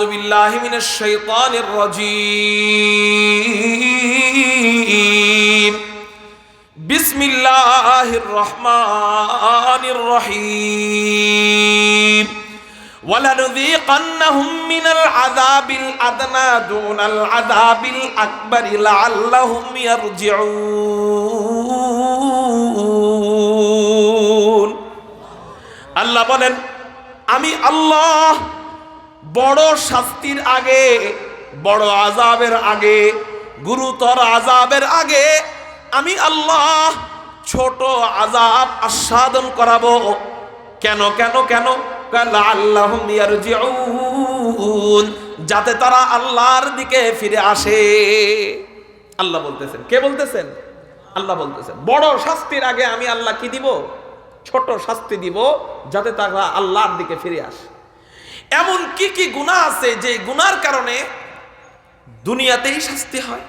আউযু বিল্লাহি মিনাশ শাইতানির রাজীম। বিসমিল্লাহির রহমানির রহিম। ওয়ালানুযীকান্নাহুম মিনাল আযাবিল আদনা দুনাল আযাবিল আকবারি লাআল্লাহুম ইয়ারজিউন। আল্লাহ বলেন, আমি আল্লাহ বড় শাস্তির আগে, বড় আযাবের আগে, গুরুতর আযাবের আগে আমি আল্লাহ ছোট আযাব আস্বাদন করাবো। কেন কেন কেন? লাআল্লাহুম ইয়ারজিউন, যাতে তারা আল্লাহর দিকে ফিরে আসে। আল্লাহ বলতেছেন। কে বলতেছেন? আল্লাহ বলতেছেন, বড় শাস্তির আগে আমি আল্লাহ কি দিব? ছোট শাস্তি দিব, যাতে তারা আল্লাহর দিকে ফিরে আসে। এমন কি কি গুনাহ আছে যে গুনার কারণে দুনিয়াতেই শাস্তি হয়?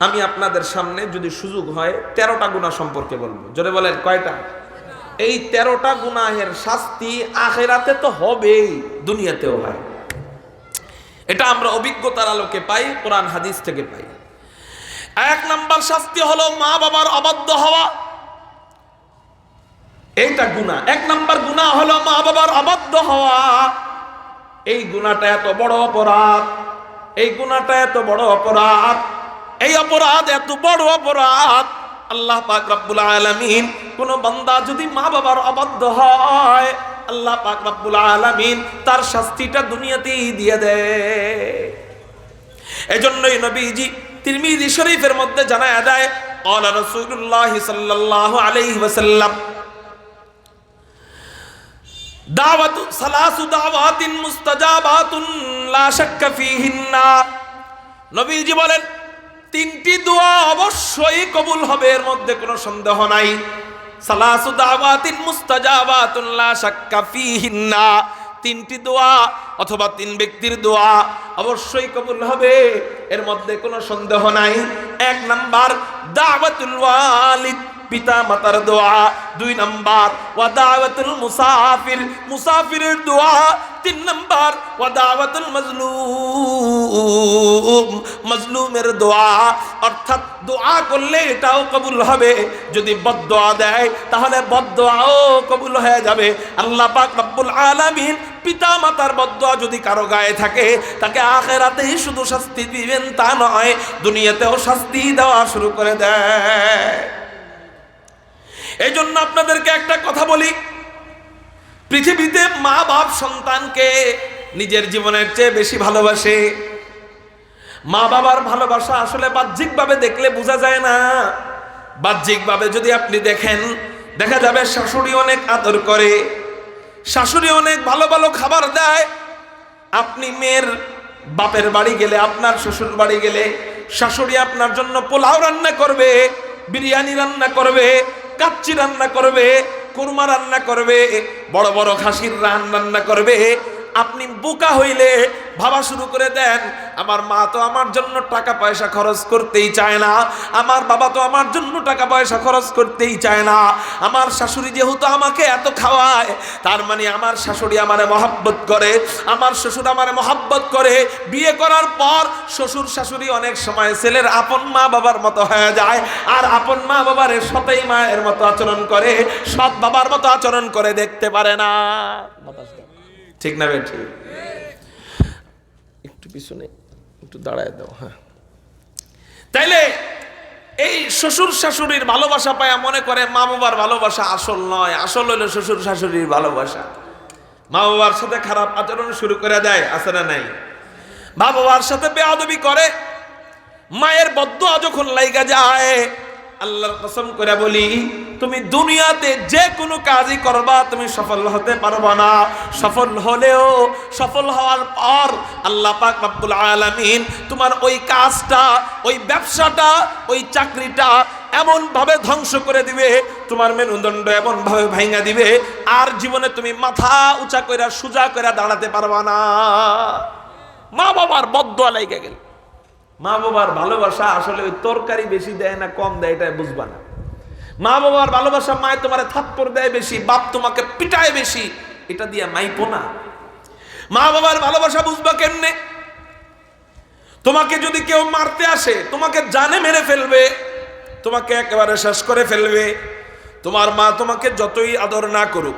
আমি আপনাদের সামনে যদি সুযোগ হয় 13টা গুনাহ সম্পর্কে বলবো। জোরে বলেন, কয়টা? এই 13টা গুনাহের শাস্তি আখিরাতে তো হবেই, দুনিয়াতেও হয়। এটা আমরা অভিজ্ঞতার আলোকে পাই, কোরআন হাদিস থেকে পাই। 1 নাম্বার শাস্তি হলো মা বাবার অবাধ্য হওয়া। এইটা গুনাহ। 1 নাম্বার গুনাহ হলো মা বাবার অবাধ্য হওয়া। এই গুনাহটা এত বড় অপরাধ, এই গুনাহটা এত বড় অপরাধ, এই অপরাধ এত বড় অপরাধ। আল্লাহ পাক রব্বুল আলামিন কোন বান্দা যদি মা বাবার অবাধ্য হয়, আল্লাহ পাক রব্বুল আলামিন তার শাস্তিটা দুনিয়াতেই দিয়ে দেয়। এজন্যই নবীজি তিরমিজি শরীফের মধ্যে জানায়া দেয়, ক্বালা রাসূলুল্লাহ সাল্লাল্লাহু আলাইহি ওয়াসাল্লাম, দাওয়াতু সালাসু দাওয়াতিন মুস্তাজাবাতুন লা শাক্কা ফীহিন্না। নবীজি বলেন, 3টি দোয়া অবশ্যই কবুল হবে, এর মধ্যে কোনো সন্দেহ নাই। সালাসু দাওয়াতিন মুস্তাজাবাতুন লা শাক্কা ফীহিন্না, 3টি দোয়া অথবা 3 ব্যক্তির দোয়া অবশ্যই কবুল হবে, এর মধ্যে কোনো সন্দেহ নাই। 1 নাম্বার দাওয়াতুল ওয়ালিদ, পিতা মাতার দোয়া। 2 নাম্বার ওয়া দাওয়াতুল মুসাফির, মুসাফিরের দোয়া। 3 নাম্বার ওয়া দাওয়াতুল মাজলুম, মাজলুমের দোয়া। অর্থাৎ দোয়া করলে এটাও কবুল হবে, যদি বদদোয়া দেয় তাহলে বদদোয়াও কবুল হয়ে যাবে। আল্লাহ পাক রব্বুল আলামিন পিতা মাতার বদদোয়া যদি কারো গায়ে থাকে, তাকে আখিরাতেই শুধু শাস্তি দিবেন তা নয়, দুনিয়াতেও শাস্তি দেওয়া শুরু করে দেয়। এই জন্য আপনাদেরকে একটা কথা বলি, পৃথিবীতে মা বাপ সন্তানকে নিজের জীবনের চেয়ে বেশি ভালোবাসে। মা বাবার ভালোবাসা আসলে বাহ্যিকভাবে দেখলে বোঝা যায় না। বাহ্যিকভাবে যদি আপনি দেখেন, দেখা যাবে শাশুড়ি অনেক আদর করে, শাশুড়ি অনেক ভালো ভালো খাবার দেয়। আপনি মেয়ের বাপের বাড়ি গেলে, আপনার শ্বশুর বাড়ি গেলে, শাশুড়ি আপনার জন্য পোলাও রান্না করবে, বিরিয়ানি রান্না করবে, কাচ্চি রান্না করবে, কুরমা রান্না করবে, বড় বড় খাসির রান্না করবে। আপনি বোকা হইলে ভাবা শুরু করে দেন, আমার মা তো আমার জন্য টাকা পয়সা খরচ করতেই চায় না, আমার বাবা তো আমার জন্য টাকা পয়সা খরচ করতেই চায় না, আমার শাশুড়ি যেহেতু আমাকে এত খাওয়ায়, তার মানে আমার শাশুড়ি আমারে মহব্বত করে, আমার শ্বশুর আমারে মহব্বত করে। বিয়ে করার পর শ্বশুর শাশুড়ি অনেক সময় ছেলের আপন মা বাবার মতো হয়ে যায়, আর আপন মা বাবার সতেই মায়ের মতো আচরণ করে, সৎ বাবার মতো আচরণ করে দেখতে পারে না। ঠিক না বেঠি? একটু পিছনে একটু দাঁড়ায় দাও। হ্যাঁ, তাইলে এই শ্বশুর শাশুড়ির ভালোবাসা পায় মনে করে মা বাবার ভালোবাসা আসল নয়, আসল হলো শ্বশুর শাশুড়ির ভালোবাসা। মা বাবার সাথে খারাপ আচরণ শুরু করে দেয়, আছে না নাই? মা বাবার সাথে বেয়াদবি করে, মায়ের বদদোয়া যখন লাইগা যায়, আল্লাহর কসম করে বলি, তুমি দুনিয়াতে যে কোনো কাজই করবা তুমি সফল হতে পারবা না। সফল হলেও, সফল হওয়ার পর আল্লাহ পাক রব্বুল আলামিন তোমার ওই কাজটা, ওই ব্যবসাটা, ওই চাকরিটা এমন ভাবে ধ্বংস করে দিবে, তোমার মেরুদণ্ড এমন ভাবে ভাঙা দিবে, আর জীবনে তুমি মাথা উঁচা কইরা সোজা কইরা দাঁড়াতে পারবা না। মা বাবার বদদোয়া লাইগা গেল। মা বাবার ভালোবাসা আসলে ওই তরকারি বেশি দেয় না কম দেয় এটা বুঝবা না। মা বাবার ভালোবাসা, মায় তোমারে থাপ্পড় দেয় বেশি, বাপ তোমাকে পিটায় বেশি, এটা দিয়ে মাইপো না। মা বাবার ভালোবাসা বুঝবা কেমনে? তোমাকে যদি কেউ মারতে আসে, তোমাকে জানে মেরে ফেলবে, তোমাকে একেবারে শেষ করে ফেলবে। তোমার মা তোমাকে যতই আদর না করুক,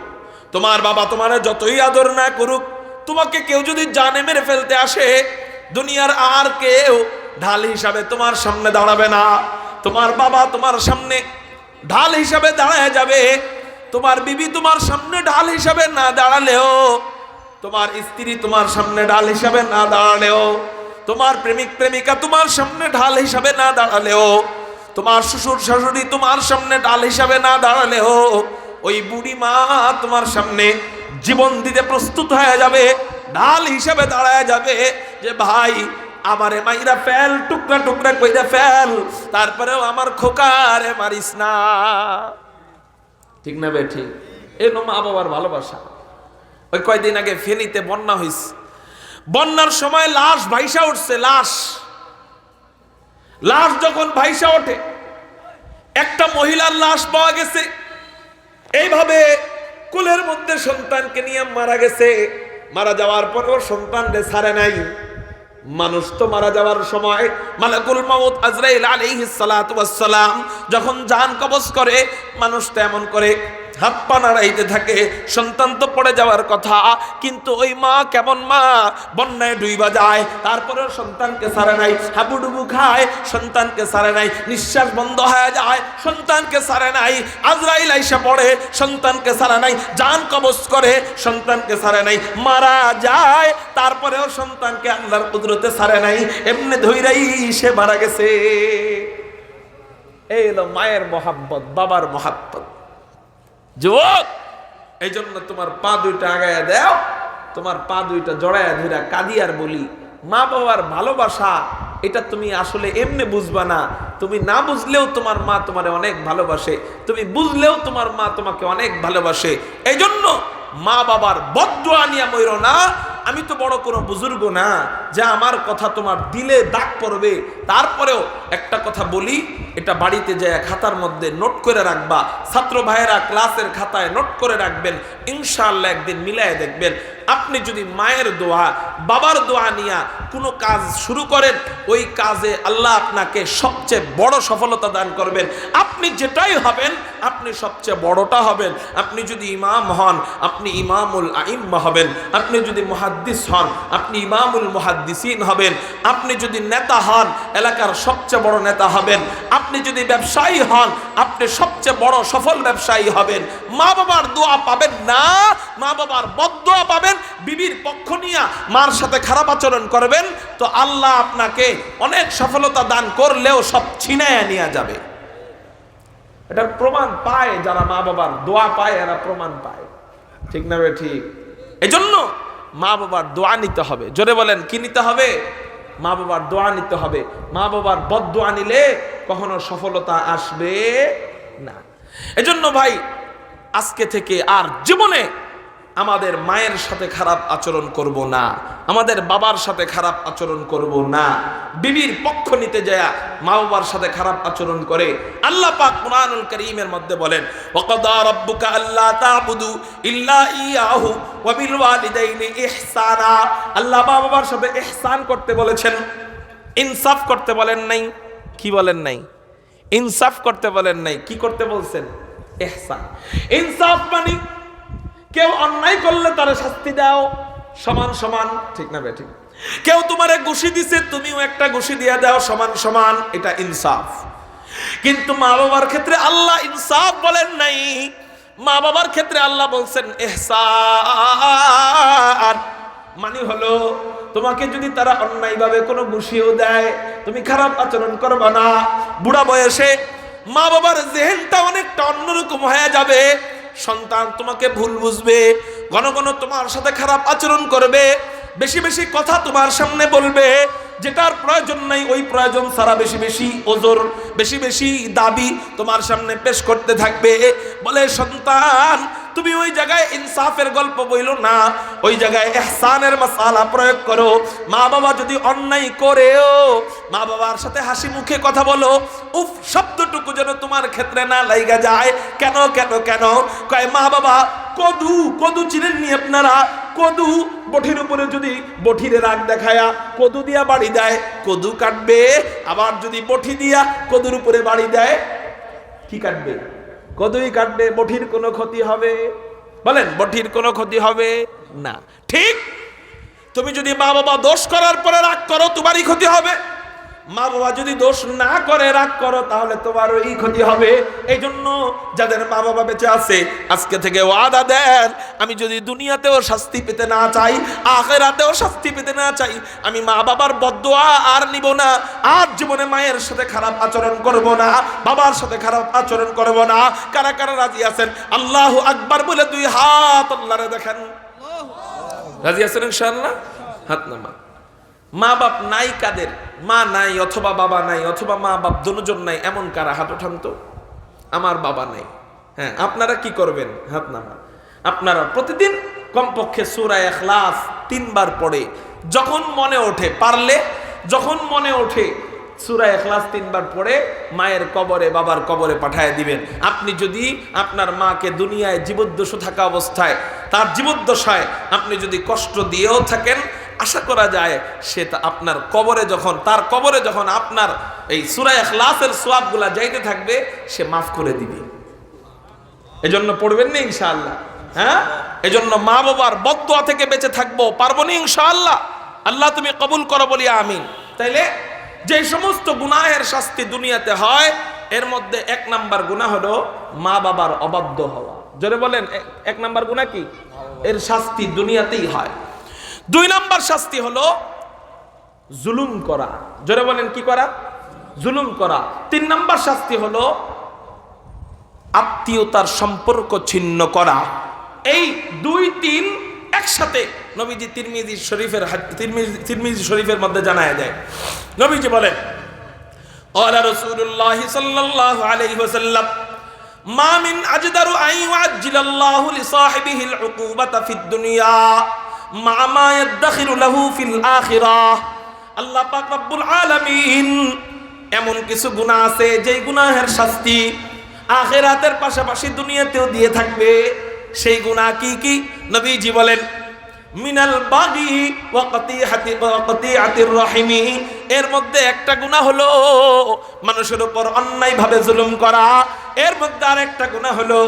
তোমার বাবা তোমার যতই আদর না করুক, তোমাকে কেউ যদি জানে মেরে ফেলতে আসে, দুনিয়ার আর কেউ ঢাল হিসাবে তোমার সামনে দাঁড়াবে না। তোমার বাবা তোমার সামনে ঢাল হিসাবে দাঁড়ায় যাবে। তোমার বিবি তোমার সামনে ঢাল হিসাবে না দাঁড়ালেও, তোমার স্ত্রী তোমার সামনে ঢাল হিসাবে না দাঁড়ালেও, তোমার প্রেমিক প্রেমিকা তোমার সামনে ঢাল হিসাবে না দাঁড়ালেও, তোমার শ্বশুর শাশুড়ি তোমার সামনে ঢাল হিসাবে না দাঁড়ালেও, ওই বুড়ি মা তোমার সামনে জীবন দিতে প্রস্তুত হয়ে যাবে, ঢাল হিসাবে দাঁড়ায় যাবে যে ভাই আমারে মাইরা ফেল, টুকরা টুকরা কইরা ফেল, তারপরেও আমার খোকারে মারিস না। ঠিক না বে ঠিক? এই মা বাবার ভালোবাসা। ওই কয়দিন আগে ফেনীতে বন্যা হয়েছে, বন্যার সময় লাশ ভাইসা উঠছে। লাশ যখন ভাইসা ওঠে, একটা মহিলার লাশ পাওয়া গেছে, এইভাবে কোলের মধ্যে সন্তানকে নিয়ে মারা গেছে। মারা যাওয়ার পরেও সন্তানকে ছাড়ে নাই। মানুষ তো মারা যাওয়ার সময় মালাকুল মাউত আজরাইল আলাইহিস সালাতু ওয়াস সালাম যখন জান কবজ করে, মানুষ তো এমন করে হাত পা নাড়াইতে থাকে, সন্তান তো পড়ে যাওয়ার কথা, কিন্তু ওই মা কেমন মা, বন্যায় ডুইবা যায়, তারপরেও সন্তানকে ছাড়ে নাই, হাবুডুবু খায়, সন্তানকে ছাড়ে নাই, নিঃশ্বাস বন্ধ হয়ে যায়, সন্তানকে ছাড়ে নাই, আজরাইল আইসা পড়ে, সন্তানকে ছাড়ে নাই, জান কবজ করে, সন্তানকে ছাড়ে নাই, মারা যায়, তারপরেও সন্তানকে আল্লাহর কুদরতে ছাড়ে নাই, এমনি ধইরাই সে মারা গেছে। এই হলো মায়ের মহাব্বত, বাবার মহাব্বত। যুবক, এই জন্য তোমার পা দুইটা আগায়া দাও, তোমার পা দুইটা জড়ায়া ধইরা কাঁদি আর বলি, মা বাবার ভালোবাসা এটা তুমি আসলে এমনি বুঝবা না। তুমি না বুঝলেও তোমার মা তোমারে অনেক ভালোবাসে, তুমি বুঝলেও তোমার মা তোমাকে অনেক ভালোবাসে। এই জন্য মা বাবার বদদুয়া নিয়ে মইরো না। আমি তো বড় কোনো বুজুর্গ না যে আমার কথা তোমার দিলে দাগ পড়বে। তারপরেও একটা কথা বলি, এটা বাড়িতে যায় খাতার মধ্যে নোট করে রাখবা। ছাত্র ভাইয়েরা ক্লাসের খাতায় নোট করে রাখবেন, ইনশাআল্লাহ একদিন মিলায় দেখবেন। আপনি যদি মায়ের দোয়া, বাবার দোয়া নিয়ে কোনো কাজ শুরু করেন, ওই কাজে আল্লাহ আপনাকে সবচেয়ে বড় সফলতা দান করবেন। আপনি যেটাই হবেন, আপনি সবচেয়ে বড়টা হবেন। আপনি যদি ইমাম হন, আপনি ইমামুল আইম্মা হবেন। আপনি যদি মুহাদ্দিস হন, আপনি ইমামুল মুহাদ্দিসিন হবেন। আপনি যদি নেতা হন, এলাকার সবচেয়ে বড় নেতা হবেন। আপনি যদি ব্যবসায়ী হন, আপনি সবচেয়ে বড় সফল ব্যবসায়ী হবেন। মা বাবার দোয়া পাবেন না, মা বাবার বদদোয়া পাবেন। বিবির পক্ষ নিয়ে মার সাথে খারাপ আচরণ করবেন তো আল্লাহ আপনাকে অনেক সফলতা দান করলেও সব ছিনায় নিয়ে যাবে। এটার প্রমাণ পায় যারা মা বাবার দোয়া পায়, এরা প্রমাণ পায়। ঠিক না বে ঠিক? এজন্য মা বাবার দোয়া নিতে হবে। জোরে বলেন, কি নিতে হবে? মা বাবার দোয়া নিতে হবে। মা বাবার বদদোয়া নিলে কখনো সফলতা আসবে না। এজন্য ভাই, আজকে থেকে আর জীবনে আমাদের মায়ের সাথে খারাপ আচরণ করব না, আমাদের বাবার সাথে খারাপ আচরণ করব না। বিবির পক্ষ নিতে যায় মা বাবার সাথে খারাপ আচরণ করে আল্লাহ পাক কুরআনুল কারীমের মধ্যে বলেন, ওয়াকাদা রাব্বুকা আল্লা তা'বুদু ইল্লা ইয়াহু ওয়া বিল ওয়ালিদাইনি ইহসানা। আল্লাহ মা বাবার সাথে ইহসান করতে বলেছেন, ইনসাফ করতে বলেন নাই। কি বলেন নাই? ইনসাফ করতে বলেন নাই। কি করতে বলছেন? ইহসান। ইনসাফ মানে কেউ অন্যায় করলে তার শাস্তি দাও সমান সমান। ঠিক না বে ঠিক? কেউ তোমারে ঘুষি দিছে, তুমিও একটা ঘুষি দিয়ে দাও সমান সমান, এটা ইনসাফ। কিন্তু মা বাবার ক্ষেত্রে আল্লাহ ইনসাফ বলেন নাই, মা বাবার ক্ষেত্রে আল্লাহ বলছেন ইহসান। মানে হলো তোমাকে যদি তারা অন্যায়ভাবে কোনো ঘুষিও দেয়, তুমি খারাপ আচরণ করবা না। বুড়া বয়সে মা বাবার জেহেনটা অনেকটা অন্যরকম হয়ে যাবে। সন্তান তোমাকে ভুল বুঝবে, ঘন ঘন তোমার সাথে খারাপ আচরণ করবে, বেশি বেশি কথা তোমার সামনে বলবে, যেটার প্রয়োজন নাই ওই প্রয়োজন ছাড়া বেশি বেশি ওজোর, বেশি বেশি দাবি তোমার সামনে পেশ করতে থাকবে। বলে সন্তান, তুমি ওই জায়গায় ইনসাফের গল্প বইলো না, ওই জায়গায় ইহসানের মাসালা প্রয়োগ করো। মা বাবা যদি অন্যায় করেও মা বাবার সাথে হাসি মুখে কথা বলো। উফ শব্দটুকু যেন তোমার ক্ষেত্রে না লাইগা যায়। কেন কেন কেন? কয় মা বাবা কদু, কদু চিনেননি আপনারা? কদু বঠির উপরে যদি বঠিরে রাগ দেখায়া কদু দিয়া বাড়ি দেয়, কদু কাটবে। আবার যদি বঠি দিয়া কদুর উপরে বাড়ি দেয়, কি কাটবে? কদুই কাটবে। বঠির কোনো ক্ষতি হবে? বলেন, বঠির কোনো ক্ষতি হবে না। ঠিক তুমি যদি মা বাবা দোষ করার পরে রাগ করো, তোমারই ক্ষতি হবে। মা বাবা যদি দোষ না করে রাগ করো, তাহলে তোমারও এই ক্ষতি হবে। এই জন্য যাদের মা বাবা বেঁচে আছে, আজকে থেকে ওয়াদা দেন, আমি যদি দুনিয়াতেও শাস্তি পেতে না চাই, আখিরাতেও শাস্তি পেতে না চাই, আমি মা বাবার বদদোয়া আর নিব না। আর জীবনে মায়ের সাথে খারাপ আচরণ করব না, বাবার সাথে খারাপ আচরণ করব না। কারা কারা রাজি আছেন? আল্লাহু আকবার বলে দুই হাত আল্লাহরে দেখেন। রাজি আছেন ইনশাআল্লাহ? হাত নামান। মা বাপ নাই কাদের? মা নাই অথবা বাবা নাই অথবা মা বাপ দুজন নাই, এমন কারা? হাত ওঠান তো। আমার বাবা নাই। হ্যাঁ, আপনারা কি করবেন? হাত নামান। আপনারা প্রতিদিন কমপক্ষে সূরা ইখলাস 3 বার পড়ে, যখন মনে ওঠে, পারলে যখন মনে ওঠে সূরা ইখলাস 3 বার পড়ে মায়ের কবরে বাবার কবরে পাঠায় দিবেন। আপনি যদি আপনার মাকে দুনিয়ায় জীবদ্দশা থাকা অবস্থায়, তার জীবদ্দশায় আপনি যদি কষ্ট দিয়েও থাকেন, আশা করা যায় সে আপনার কবরে যখন, তার কবরে যখন আপনার এই সূরা ইখলাসের সওয়াবগুলা যাইতে থাকবে, সে মাফ করে দিবে। এজন্য পড়বেন না ইনশাআল্লাহ? হ্যাঁ, এজন্য মা বাবার বদদোয়া থেকে বেঁচে থাকবো, পারবো না ইনশাআল্লাহ? আল্লাহ তুমি কবুল করো, বলি আমিন। তাইলে যে সমস্ত গুনাহের শাস্তি দুনিয়াতে হয়, এর মধ্যে 1 নাম্বার গুনাহ হলো মা বাবার অবাধ্য হওয়া। জোরে বলেন, 1 নাম্বার গুনাহ কি? এর শাস্তি দুনিয়াতেই হয়। 2 নাম্বার শাস্তি হলো জুলুম করা। জোরে বলেন, কি করা? জুলুম করা। 3 নাম্বার শাস্তি হলো আত্মীয়তার সম্পর্ক ছিন্ন করা। এই 2-3 একসাথে নবীজি তিরমিজি শরীফের মধ্যে জানায় দেয়। নবীজি বলেন, ক্বালা রাসূলুল্লাহ সাল্লাল্লাহু আলাইহি ওয়াসাল্লাম, মা মিন আজদারু আন ইউআজ্জিলাল্লাহু লিসাহিবিহিল উকুবাতা ফিদ দুনিয়া মা মা ইয়াদখিরু লাহু ফিল আখিরাহ। আল্লাহ পাক রব্বুল আলামিন এমন কিছু গুনাহ আছে, যেই গুনাহের শাস্তি আখিরাতের পাশাপাশি দুনিয়াতেও দিয়ে থাকবে। সেই গুনাহ কি কি? নবীজি বলেন, মিনাল বাগি ওয়া কাতিআতির রাহিমি। এর মধ্যে একটা গুনাহ হলো মানুষের উপর অন্যায়ভাবে জুলুম করা। এর মধ্যে আরেকটা গুনাহ হলো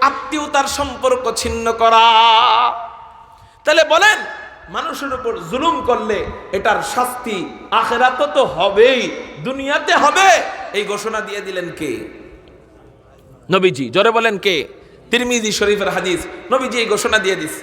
আত্মীয়তার সম্পর্ক ছিন্ন করা। তাহলে বলেন, মানুষের উপর জুলুম করলে এটার শাস্তি আখিরাতে তো হবেই, দুনিয়াতে হবে। এই ঘোষণা দিয়ে দিলেন কে? নবীজি। জোরে বলেন, কে? তিরমিজি শরীফের হাদিস। নবীজি এই ঘোষণা দিয়ে দিস।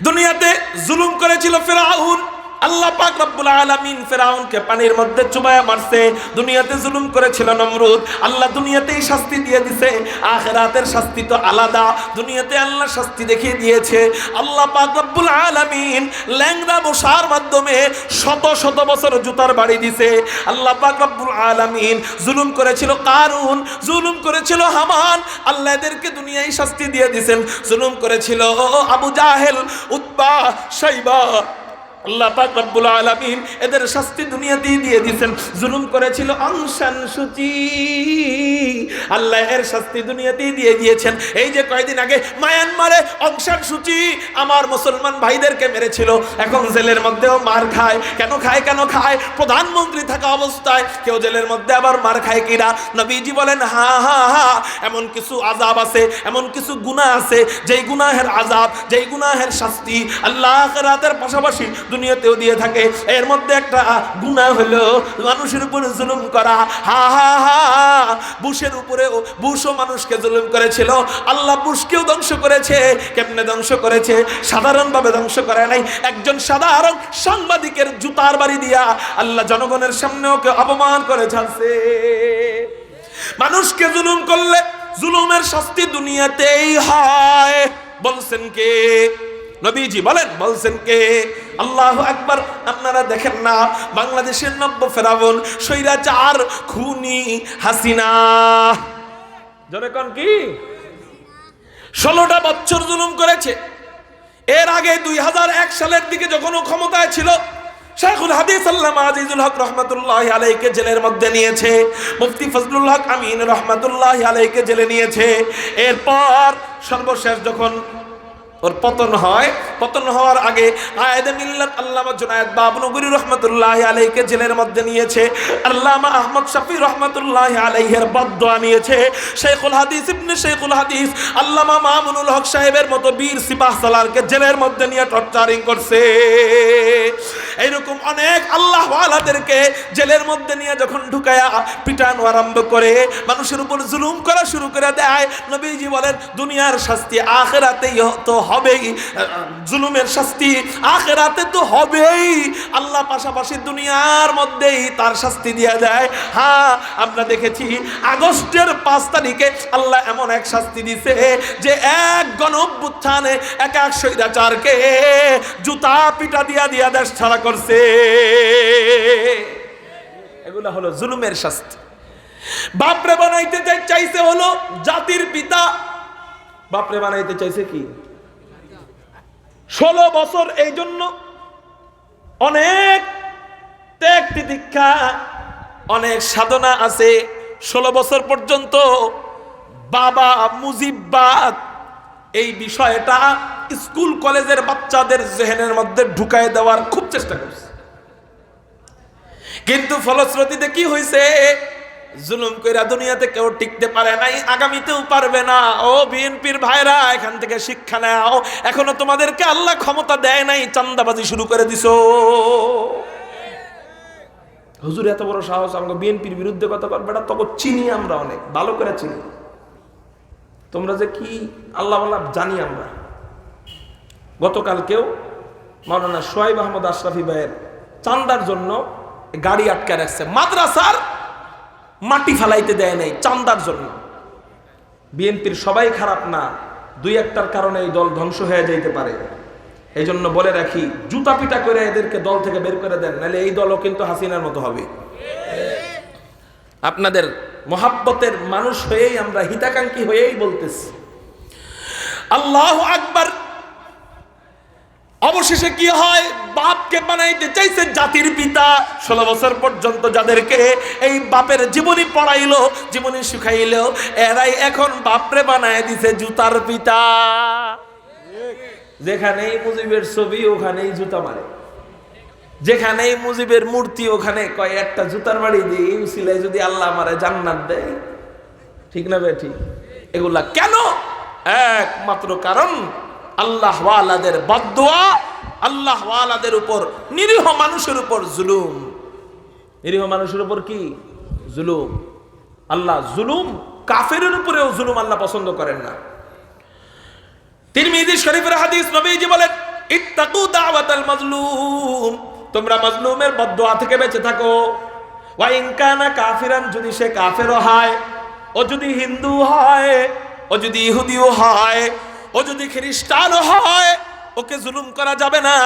দুনিয়াতে জুলুম করেছিল ফিরআউন, আল্লাহ পাক রব্বুল আলামিন ফিরআউনকে পানির মধ্যে চুবায়া মারছে। দুনিয়াতে জুলুম করেছিল নমরুদ, আল্লাহ দুনিয়াতেই শাস্তি দিয়ে দিছে। আখিরাতের শাস্তি তো আলাদা। দুনিয়াতে আল্লাহ শাস্তি দেখিয়ে দিয়েছে। আল্লাহ পাক রব্বুল আলামিন ল্যাংড়া মশার মাধ্যমে শত শত বছর জুতার বাড়ি দিছে। আল্লাহ পাক রব্বুল আলামিন জুলুম করেছিল কারুন, জুলুম করেছিল হামান, আল্লাহ এদেরকে দুনিয়ায় শাস্তি দিয়ে দিয়েছেন। জুলুম করেছিল আবু জাহেল, উতবা, শাইবা, আল্লাহ পাক রব্বুল আলামিন এদের শাস্তি দুনিয়াতেই দিয়ে দিয়েছেন। জুলুম করেছিল আংশান সূচি, আল্লাহ এর শাস্তি দুনিয়াতেই দিয়ে দিয়েছেন। এই যে কয়েকদিন আগে মায়ানমারে অংশান সূচি আমার মুসলমান ভাইদেরকে মেরেছিল, এখন জেলের মধ্যেও মার খায়। কেন খায়? কেন খায়? প্রধানমন্ত্রী থাকা অবস্থায় কেউ জেলের মধ্যে আবার মার খায় কিনা? নবীজি বলেন, হা হা হা, এমন কিছু আযাব আছে, এমন কিছু গুনাহ আছে, যেই গুনাহের আযাব, যেই গুনাহের শাস্তি আল্লাহ আখিরাতের পাশাপাশি দুনিয়াতেও দিয়ে থাকে। এর মধ্যে একটা গুনাহ হলো মানুষের উপরে জুলুম করা। হা হা হা, বুশের উপরেও, বুশও মানুষকে জুলুম করেছিল, আল্লাহ বুশকেও ধ্বংস করেছে। কেমনে ধ্বংস করেছে? সাধারণভাবে ধ্বংস করে নাই। একজন সাধারণ সাংবাদিকের জুতার বাড়ি দিয়া আল্লাহ জনগণের সামনে ওকে অপমান করে ছাড়ছে। মানুষকে জুলুম করলে জুলুমের শাস্তি দুনিয়াতেই হয়। বলছেন কে? নবীজি বলেন, বলছেন কে? আল্লাহু আকবার। আপনারা দেখেন না, বাংলাদেশের নব্য ফেরাউন, স্বৈরাচার, খুনি হাসিনা, জোরে কোন কি, 16টা বছর জুলুম করেছে। এর আগে 2001 সালের দিকে যখন ও ক্ষমতায় ছিল, শাইখুল হাদিস আল্লামা আজিজুল হক রাহমাতুল্লাহি আলাইহিকে জেলের মধ্যে নিয়েছে, মুফতি ফজলুল হক আমিন রাহমাতুল্লাহি আলাইহিকে জেলে নিয়েছে। এরপর সর্বশেষ যখন ওর পতন হয়, পতন হওয়ার আগে আয়েদে মিল্লাত আল্লামা জুনায়েদ বাবনগরী রাহমাতুল্লাহি আলাইহিকে জেলের মধ্যে নিয়েছে। আল্লামা আহমদ শফি রাহমাতুল্লাহি আলাইহির বদদোয়া নিয়েছে। শাইখুল হাদিস ইবনে শাইখুল হাদিস আল্লামা মামুনুল হক সাহেবের মতো বীর সিপাহ সালারকে জেলের মধ্যে নিয়ে টর্চারিং করছে। এইরকম অনেক আল্লাহ ওয়ালাদেরকে জেলের মধ্যে নিয়ে যখন ঢুকায়া পিটানো আরম্ভ করে, মানুষের উপর জুলুম করা শুরু করে দেয়, নবীজি বলেন দুনিয়ার শাস্তি আখিরাতেই তো হবেই, জুলুমের শাস্তি আখিরাতে তো হবেই। আল্লাহ পাশাপাশি দুনিয়ার মধ্যেই তার শাস্তি দিয়ে দেয়। হ্যাঁ, আমরা দেখেছি আগস্টের 5 তারিখে আল্লাহ এমন এক শাস্তি দিছে যে এক গণ অভ্যুত্থানে এক এক স্বৈরাচারকে জুতা পিটা দিয়া দিয়া দেশ ছাড়া করছে। এগুলা হলো জুলুমের শাস্তি। বাপরে বানাইতে চাইছে হলো জাতির পিতা, বাপরে বানাইতে চাইছে কি 16 বছর। এই জন্য অনেক ত্যাগ তিতিক্ষা, অনেক সাধনা আছে। 16 বছর পর্যন্ত বাবা মুজিববাদ এই বিষয়টা স্কুল কলেজের বাচ্চাদের জেহেনের মধ্যে ঢুকায় দেওয়ার খুব চেষ্টা করছে, কিন্তু ফলশ্রুতিতে কি হয়েছে? জুলুম কইরা দুনিয়াতে কেউ টিকতে পারে নাই, আগামীতেও পারবে না। ও বিএনপির ভাইরা, এখান থেকে শিক্ষা নাও। এখনো তোমাদেরকে আল্লাহ ক্ষমতা দেয় নাই, চান্দাবাজি শুরু করে দিছো। হুজুর এত বড় সাহস আমাকে বিএনপির বিরুদ্ধে কথা বলবে? এটা তখন চিনি, আমরা অনেক ভালো করে চিনি। তোমরা যে কি আল্লাহ আল্লাহ জানি আমরা। গতকালকেও মাওলানা সোহাইব আহমদ আশরাফি ভাইয়ের চান্দার জন্য গাড়ি আটকে রাখছে, মাদ্রাসার মাটি ফালাইতে দেয় নাই চান্দার জন্য। বিএনপির সবাই খারাপ না, 2-1টার কারণে এই দল ধ্বংস হয়ে যাইতে পারে। এই জন্য বলে রাখি, জুতা পিটা করে এদেরকে দল থেকে বের করে দেন, নাহলে এই দলও কিন্তু হাসিনার মতো হবে। আপনাদের মোহাব্বতের মানুষ হয়েই আমরা, হিতাকাঙ্ক্ষী হয়েই বলতেছি। আল্লাহু আকবার। অবশেষে কি হয়? বাপকে বানাইতে চাইছে জাতির পিতা। 16 বছর পর্যন্ত যাদেরকে এই বাপের জীবনী পড়াইলো, জীবনী শিখাইলো, এরাই এখন বাপরে বানায় দিছে জুতার পিতা। যেখানেই মুজিবের ছবি ওখানেই জুতা মারে, যেখানেই মুজিবের মূর্তি ওখানে কয় একটা জুতার বাড়ি দিয়ে এই উসিলায় যদি আল্লাহ আমারে জান্নাত দেয়। ঠিক না বে ঠিক? এগুলা কেন? একমাত্র কারণ আল্লাহ ওয়ালাদের বদদোয়া, আল্লাহ ওয়ালাদের উপর, নিরীহ মানুষের উপর জুলুম। নিরীহ মানুষের উপর কি জুলুম? আল্লাহ জুলুম, কাফেরের উপরেও জুলুম আল্লাহ পছন্দ করেন না। তিরমিজি শরীফের হাদিস, নবীজি বলেন ইত্তাকু দাওয়াতাল মাজলুম, তোমরা মাজলুমের বদদোয়া থেকে বেঁচে থাকো। ওয়া ইন কানা কাফিরান, যদি সে কাফেরও হয়, ও যদি হিন্দু হয়, ও যদি ইহুদিও হয়, ও যদি খ্রিস্টানও হয়, ওকে জুলুম করা যাবে না,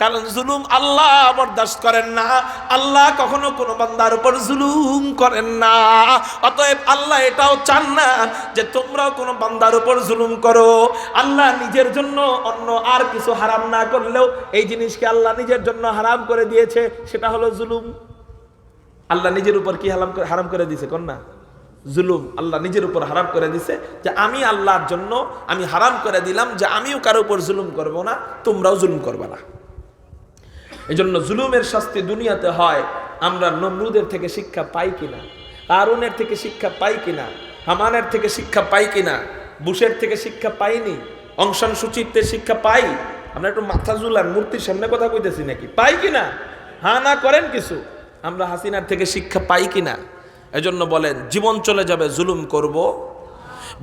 কারণ জুলুম আল্লাহ বরদাস্ত করেন না। আল্লাহ কখনো কোনো বান্দার উপর জুলুম করেন না। অতএব আল্লাহ এটাও চান না যে তোমরাও কোনো বান্দার উপর জুলুম করো। আল্লাহ নিজের জন্য অন্য আর কিছু হারাম না করলেও এই জিনিসকে আল্লাহ নিজের জন্য হারাম করে দিয়েছে, সেটা হলো জুলুম। আল্লাহ নিজের উপর কি হারাম করে দিয়েছে? কোন না? জুলুম। আল্লাহ নিজের উপর হারাম করে দিছে যে আমি আল্লাহর জন্য আমি হারাম করে দিলাম যে আমিও কারো উপর জুলুম করব না, তোমরাও জুলুম করবে না। এই জন্য জুলুমের শাস্তি দুনিয়াতে হয়। আমরা নমরুদের থেকে শিক্ষা পাই কিনা, কারুনের থেকে শিক্ষা পাই কিনা, হামানের থেকে শিক্ষা পাই কিনা, বুশের থেকে শিক্ষা পাইনি, অংশান সুচিত্তে শিক্ষা পাই? আমরা একটু মাথা ঝুলান, মূর্তির সামনে কথা কইতেছি নাকি? পাই কিনা? হ্যাঁ না করেন কিছু। আমরা হাসিনার থেকে শিক্ষা পাই কিনা? এজন্য বলেন, জীবন চলে যাবে, জুলুম করব?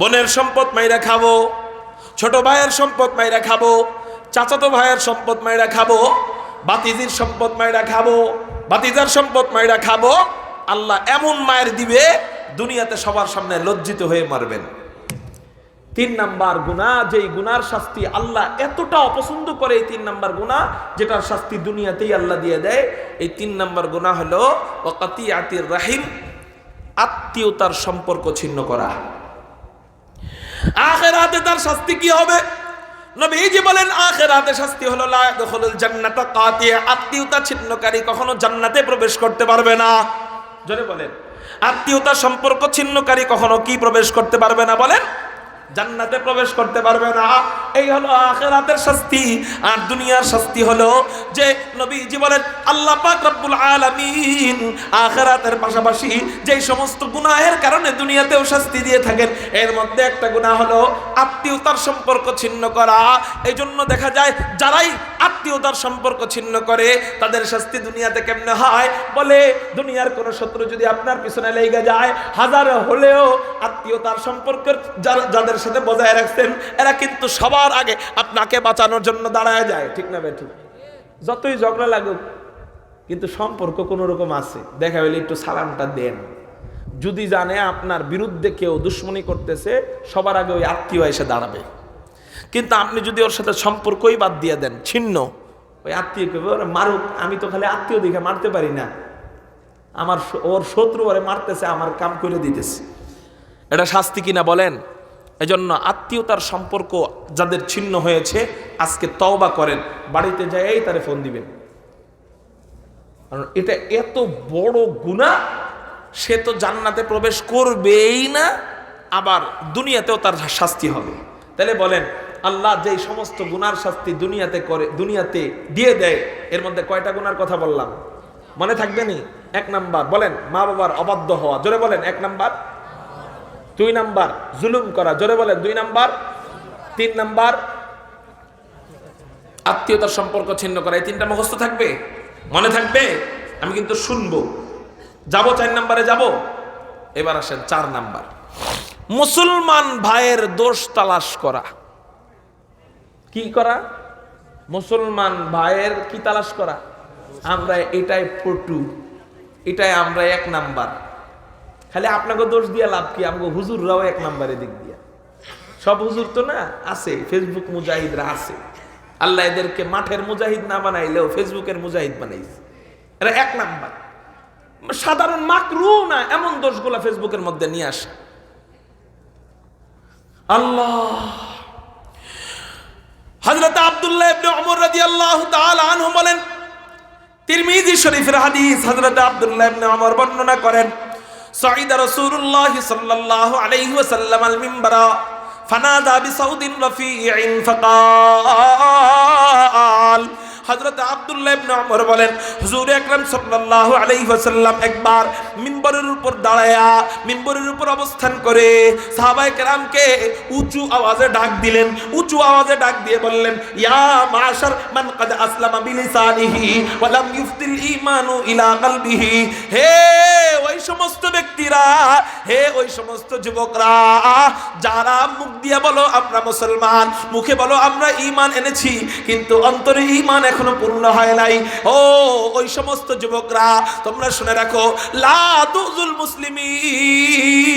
বোনের সম্পদ মাইরা খাবো, ছোট ভাইয়ের সম্পদ মাইরা খাবো, চাচাতো ভাইয়ের সম্পদ মাইরা খাবো, বাতিজির সম্পদ মাইরা খাবো, বাতিজার সম্পদ মাইরা খাবো। আল্লাহ এমন মায়ের দিবে, দুনিয়াতে সবার সামনে লজ্জিত হয়ে মারবেন। 3 নাম্বার গুনাহ, যেই গুনার শাস্তি আল্লাহ এতটা অপছন্দ করে, এই 3 নাম্বার গুনাহ যেটার শাস্তি দুনিয়াতেই আল্লাহ দিয়ে দেয়, এই 3 নাম্বার গুনাহ হলো ওয়াকাতিয়াতির রাহিম, আত্মীয়তার সম্পর্ক ছিন্ন করা। আখিরাতে তার শাস্তি কি হবে? নবীজি বলেন আখিরাতে শাস্তি হলো লা ইয়াদখুলুল জান্নাতা কাতি, আত্মীয়তা ছিন্নকারী কখনো জান্নাতে প্রবেশ করতে পারবে না। জোরে বলেন, আত্মীয়তা সম্পর্ক ছিন্নকারী কখনো কি প্রবেশ করতে পারবে না? বলেন, জান্নাতে প্রবেশ করতে পারবে না। এই হলো আখিরাতের শাস্তি। আর দুনিয়ার শাস্তি হলো যে নবীজি বলেন আল্লাহ পাক রব্বুল আলামিন আখিরাতের পাশাপাশি যে সমস্ত গুনাহের কারণে দুনিয়াতেও শাস্তি দিয়ে থাকেন, এর মধ্যে একটা গুনাহ হলো আত্মীয়তার সম্পর্ক ছিন্ন করা। এই জন্য দেখা যায় যারাই আত্মীয়তার সম্পর্ক ছিন্ন করে তাদের শাস্তি দুনিয়াতে কেমনে হয়? বলে দুনিয়ার কোনো শত্রু যদি আপনার পিছনে লেগে যায়, হাজার হলেও আত্মীয়তার সম্পর্কের যাদের সাথে বজায় রাখছেন এরা কিন্তু সবার আগে আপনাকে বাঁচানোর জন্য দাঁড়ায় যায়। ঠিক না বেঠিক? যতই ঝগড়া লাগুক কিন্তু সম্পর্ক কোনো রকম আছে, দেখা হইলে একটু সালামটা দেন। যদি জানে আপনার বিরুদ্ধে কেউ দুশ্মনী করতেছে, সবার আগে ওই আত্মীয় এসে দাঁড়াবে। কিন্তু আপনি যদি ওর সাথে সম্পর্কই বাদ দিয়ে দেন, ছিন্ন, ওই আত্মীয় মারুক, আমি তো খালি আত্মীয় দেখে মারতে পারি না, আমার ওর শত্রু ওরে মারতেছে, আমার কাম করে দিতেছে। এটা শাস্তি কিনা বলেন? এজন্য আত্মীয়তার সম্পর্ক যাদের ছিন্ন হয়েছে আজকে তওবা করেন, বাড়িতে যাই তারে ফোন দিবেন, কারণ এটা এত বড় গুনাহ, সে তো জান্নাতে প্রবেশ করবেই না, আবার দুনিয়াতেও তার শাস্তি হবে। তাহলে বলেন আল্লাহ যেই সমস্ত গুনার শাস্তি দুনিয়াতে করে, দুনিয়াতে দিয়ে দেয়, এর মধ্যে কয়টা গুনার কথা বললাম মনে থাকবে নি? 1 নাম্বার বলেন মা বাবার অবাধ্য হওয়া, জোরে বলেন 1 নাম্বার। 2 নাম্বার জুলুম করা, জোরে বলেন 2 নাম্বার। 3 নাম্বার আত্মীয়তার সম্পর্ক ছিন্ন করা। এই 3টা মুখস্থ থাকবে, মনে থাকবে? আমি কিন্তু শুনবো, যাব 4 নাম্বারে যাব। এবার আসেন 4 নাম্বার, মুসলমান ভাইয়ের দোষ তালাশ করা। কি করা? মুসলমান ভাইয়ের কি তালাশ করা? আমরা এটাই পটু, এটাই আমরা 1 নাম্বার। খালি আপনাকে দোষ দিয়ে লাভ কি? আমাকে হুজুররাও 1 নাম্বারে দিক দিয়া। সব হুজুর তো না, আছে ফেসবুক মুজাহিদরা আছে। আল্লাহ এদেরকে মাঠের মুজাহিদ না বানাইলেও ফেসবুকের মুজাহিদ বানাইছে, এরা 1 নাম্বার। সাধারণ মাকরু না এমন দোষগুলা ফেসবুকের মধ্যে নিয়ে আসে। আল্লাহ, হযরত আব্দুল্লাহ ইবনে ওমর রাদিয়াল্লাহু তাআলা আনহু বলেন, তিরমিজি শরীফের হাদিস, হযরত আব্দুল্লাহ ইবনে ওমর বর্ণনা করেন, সাইদা রাসূলুল্লাহ সাল্লাল্লাহু আলাইহি ওয়াসাল্লাম আল মিম্বারা ফানাদা বিসাউদিন রাফিইন ফাকাল। হযরত আব্দুল্লাহ ইবনে ওমর বলেন, হুজুর আকরাম সাল্লাল্লাহু আলাইহি ওয়াসাল্লাম একবার মিম্বরের উপর দাঁড়ায়া, মিম্বরের উপর অবস্থান করে সাহাবায়ে কেরামকে উঁচু আওয়াজে ডাক দিলেন। উঁচু আওয়াজে ডাক দিয়ে বললেন, ইয়া মাশার মান কাদ আসলামা বিলিসানিহি ওয়া লাম ইফতিল ঈমানু ইলা কলবিহি। হে ওই সমস্ত ব্যক্তিরা, হে ওই সমস্ত যুবকরা যারা মুখ দিয়ে বলো আমরা মুসলমান, মুখে বলো আমরা ঈমান এনেছি, কিন্তু অন্তরে ঈমান এখনো পূর্ণ হয় নাই। ও ওই সমস্ত যুবকরা তোমরা শুনে রাখো, লা তুযুল মুসলিমিন।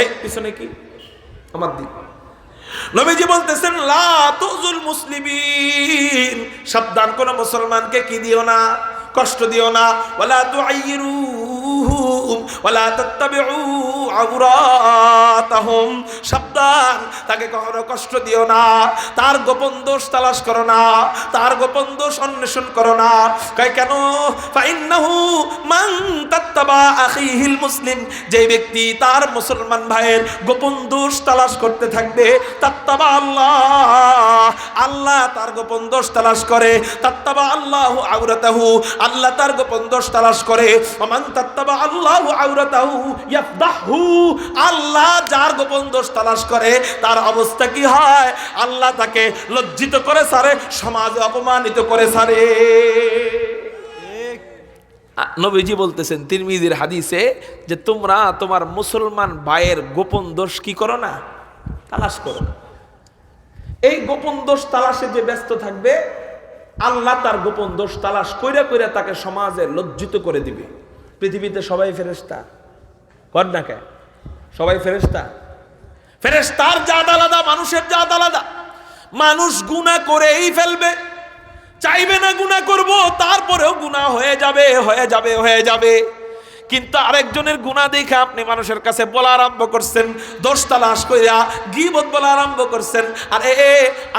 এই পিছনে কি আমার দিক? নবীজি বলতেছেন লা তুযুল মুসলিমিন, সাবধান, কোন মুসলমানকে কি দিও না, কষ্ট দিও না। ওয়ালা তুআইরুহুম ওয়ালা তাত্তাবিউ আওরাতাহুম, সাবধান, তাকে কখনো কষ্ট দিও না, তার গোপন দোষ তালাশ করো না, তার গোপন দোষ অন্বেষণ করো না। কয় কেন? ফাইন্নাহু মান তাত্তাবা আখিহিল মুসলিম, যে ব্যক্তি তার মুসলমান ভাইয়ের গোপন দোষ তালাশ করতে থাকবে, তাত্তাবা আল্লাহ, আল্লাহ তার গোপন দোষ তালাশ করে। তাত্তাবা আল্লাহু আওরাতাহু, আল্লাহ তার গোপন দোষ তালাশ করে। ওমান তাত্তাবা আল্লাহু আওরাতাহু ইয়াফদাহু, আল্লাহ যার গোপন দোষ তালাশ করে তার অবস্থা কি হয়? আল্লাহ তাকে লজ্জিত করে ছাড়ে, সমাজে অপমানিত করে ছাড়ে। নবীজি বলতেছেন তিরমিজির হাদিসে যে তোমরা তোমার মুসলমান ভাইয়ের গোপন দোষ কি করো না, তালাশ করো। এই গোপন দোষ তালাশে যে ব্যস্ত থাকবে, আল্লাহ তার গোপন দোষ তালাশ কইরা কইরা তাকে সমাজে লজ্জিত করে দিবে। পৃথিবীতে সবাই ফেরেশতা কর না কে? সবাই ফেরেশতা? ফেরেশতার জাত আলাদা, মানুষের জাত আলাদা। মানুষ গুনাহ করেই ফেলবে, চাইবে না গুনাহ করব, তারপরেও গুনাহ হয়ে যাবে, হয়ে যাবে, হয়ে যাবে। কিন্তু আরেকজনের গুনাহ দেখে আপনি মানুষের কাছে বলা আরম্ভ করছেন, দোষ তালাশ কইরা গীবত বলা আরম্ভ করছেন। আর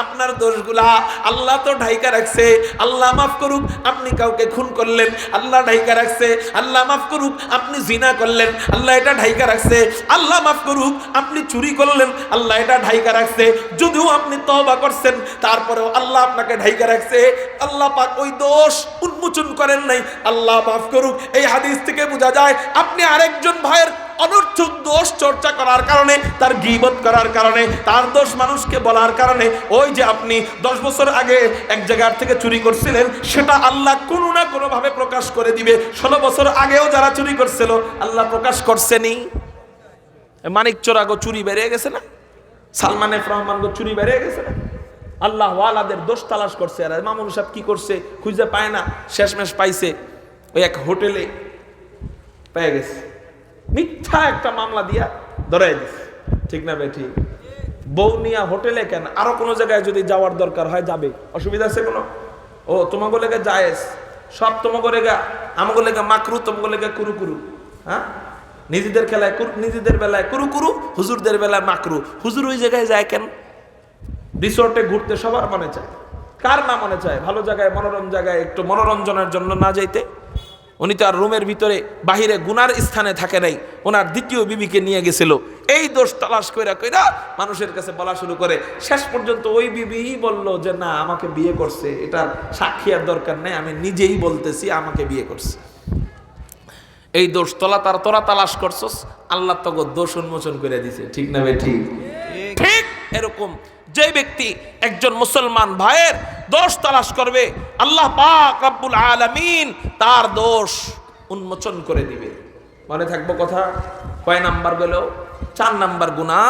আপনার দোষগুলা আল্লাহ তো ঢাইকা রাখছে, আল্লাহ মাফ করুক আপনি কাউকে খুন করলেন, আল্লাহ ঢাইকা রাখছে। আল্লাহ মাফ করুক আপনি জিনা করলেন, আল্লাহ এটা ঢাইকা রাখছে। আল্লাহ মাফ করুক আপনি চুরি করলেন, আল্লাহ এটা ঢাইকা রাখছে। যদিও আপনি তওবা করছেন তারপরেও আল্লাহ আপনাকে ঢাইকা রাখছে। আল্লাহ পাক ওই দোষ উন্মোচন করেন নাই, আল্লাহ মাফ করুক। এই হাদিস থেকে বোঝা যায় আপনি আরেকজন ভাইয়ের অনর্থক দোষ চর্চা করার কারণে, তার গীবত করার কারণে, তার দোষ মানুষকে বলার কারণে, ওই যে আপনি 10 বছর আগে এক জায়গার থেকে চুরি করছিলেন সেটা আল্লাহ কোনো না কোনো ভাবে প্রকাশ করে দিবে। 16 বছর আগেও যারা চুরি করছিল আল্লাহ প্রকাশ করছেনি। মানিক চোরাগো চুরি বেড়ে গেছে না, সালমান এফ রহমান গো চুরি বেড়ে গেছে না। আল্লাহ ওয়ালাদের দোষ তালাশ করছে। আর মামুন সাহেব কি করছে খুঁজে পায় না, শেষমেশ পাইছে ওই এক হোটেলে পেয়ে গেছে, মিথ্যা একটা মামলা দিয়া ধরাই দিছে। ঠিক না বেঠি? বউ নিয়া হোটেলে কেন, আরো কোনো জায়গায় যদি যাওয়ার দরকার হয় যাবে, অসুবিধা আছে কোনো? ও তোমাকে লেগে জায়েজ, সব তোমাকে লেগা, আমাকে লেগা মাকরু, তোমাকে লেগা কুরু কুরু। হ্যাঁ, নিজেদের খেলায় নিজেদের বেলায় কুরু কুরু, হুজুরদের বেলায় মাকরু। হুজুর ওই জায়গায় যায় কেন? রিসোর্টে ঘুরতে সবার মনে চায়, কার না মনে চায় ভালো জায়গায়, মনোরম জায়গায় একটু মনোরঞ্জনের জন্য না যাইতে? উনি তো আর রুমের ভিতরে বাহিরে গুনার স্থানে থাকে নাই, ওনার দ্বিতীয় বিবিকে নিয়ে গেছিল। এই দোষ তালাশ কইরা কইরা মানুষের কাছে বলা শুরু করে, শেষ পর্যন্ত ওই বিবিই বলল যে না আমাকে বিয়ে করছে, এটার সাক্ষী আর দরকার নেই, আমি নিজেই বলতেছি আমাকে বিয়ে করছে। এই দোষ তোরা তালাশ করছস, আল্লাহ তোকে দোষ উন্মোচন করে দিছে। ঠিক না ভাই? ঠিক ঠিক এরকম যে ব্যক্তি একজন মুসলমান ভাইয়ের দোষ তালাশ করবে, আল্লাহ পাক রব্বুল আলামিন তার দোষ উন্মোচন করে দিবে। মনে থাকবো কথা? কয় নাম্বার গেল? 4 নাম্বার গুনাহ,